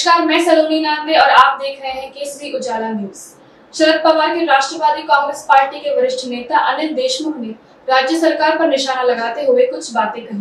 नमस्कार, मैं सलोनी नांदे और आप देख रहे हैं केसरी उजाला न्यूज। शरद पवार के राष्ट्रवादी कांग्रेस पार्टी के वरिष्ठ नेता अनिल देशमुख ने राज्य सरकार पर निशाना लगाते हुए कुछ बातें कही।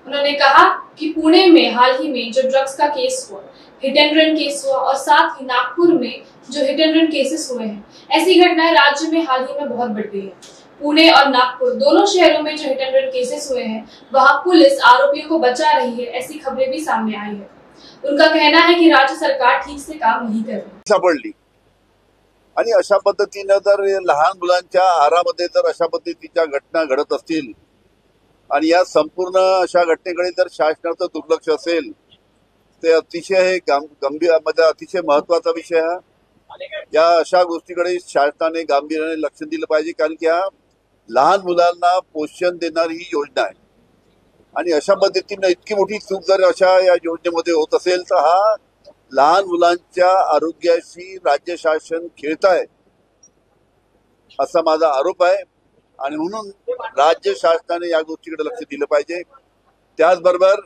उन्होंने कहा कि पुणे में हाल ही में जो ड्रग्स का केस हुआ, हिट एंड रन केस हुआ और साथ ही नागपुर में जो हिट एंड रन केसेस हुए हैं, ऐसी घटनाएं राज्य में हाल ही में बहुत बढ़ गई है। पुणे और नागपुर दोनों शहरों में जो हिट एंड रन केसेस हुए हैं, वहां पुलिस आरोपियों को बचा रही है, ऐसी खबरें भी सामने आई है। उनका कहना है कि राज्य सरकार ठीक से काम नहीं कर रही सापडली आणि अशा पद्धतीने जर लहान मुलांच्या आहारामध्ये जर अशा पद्धतीच्या घटना घडत असतील आणि या संपूर्ण अशा घटनेकडे जर शासनाचं दुर्लक्ष असेल ते अतिशय गंभीर मध्ये अतिशय महत्त्वाचा विषय आहे। या अशा गोष्टीकडे शासनाने गांभीर्याने लक्ष दिलं पाहिजे, कारण की हा लहान मुलांना पोषण देणारी ही योजना आहे आणि अशा पद्धतीने इतकी मोठी चूक जर अशा या योजनेमध्ये होत असेल तर हा लहान मुलांच्या आरोग्याशी राज्य शासन खेळत आहे असा माझा आरोप आहे आणि म्हणून राज्य शासनाने या गोष्टीकडे लक्ष दिलं पाहिजे। त्याचबरोबर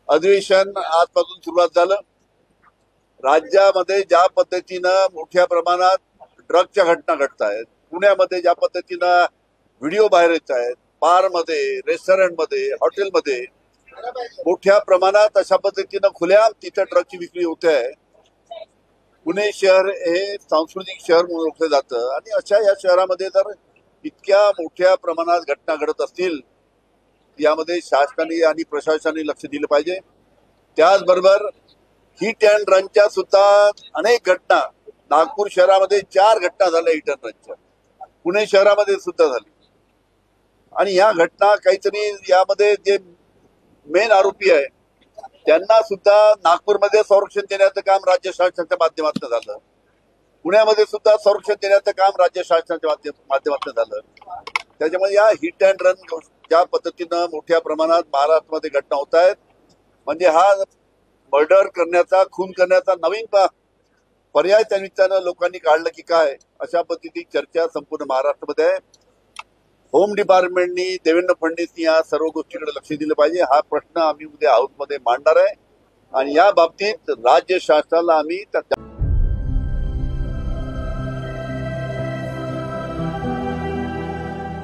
अधिवेशन आजपासून सुरुवात झालं। राज्यामध्ये ज्या पद्धतीनं मोठ्या प्रमाणात ड्रगच्या घटना घडत आहेत, पुण्यामध्ये ज्या पद्धतीनं व्हिडिओ बाहेर येत आहेत, बारमध्ये, रेस्टॉरंटमध्ये, हॉटेलमध्ये मोठ्या प्रमाणात अशा पद्धतीनं खुल्याम तिथे ड्रगची विक्री होते आहे। पुणे शहर हे सांस्कृतिक शहर म्हणून ओळखलं जातं आणि अशा या शहरामध्ये जर इतक्या मोठ्या प्रमाणात घटना घडत असतील यामध्ये शासनाने आणि प्रशासनाने लक्ष दिलं पाहिजे। त्याचबरोबर हिट अँड रनच्या सुद्धा अनेक घटना नागपूर शहरामध्ये 4 घटना झाल्या हिट अँड रनच्या, पुणे शहरामध्ये सुद्धा झाली आणि या घटना काहीतरी यामध्ये जे मेन आरोपी आहे त्यांना सुद्धा नागपूरमध्ये संरक्षण देण्याचं काम राज्य शासनाच्या माध्यमातून झालं, पुण्यामध्ये सुद्धा संरक्षण देण्याचं काम राज्य शासनाच्या माध्यमातून झालं। त्याच्यामुळे या हिट अँड रन ज्या पद्धतीनं मोठ्या प्रमाणात महाराष्ट्रामध्ये घटना होत आहेत, म्हणजे हा मर्डर करण्याचा, खून करण्याचा नवीन पर्याय त्या निमित्तानं लोकांनी काढलं की काय, अशा पद्धतीची चर्चा संपूर्ण महाराष्ट्रामध्ये आहे। होम डिपार्टमेंटनी, देवेंद्र फडणवीसनी या सर्व गोष्टीकडे लक्ष दिलं पाहिजे। हा प्रश्न आम्ही उद्या हाऊसमध्ये मांडणार आहे आणि या बाबतीत राज्य शासनाला आम्ही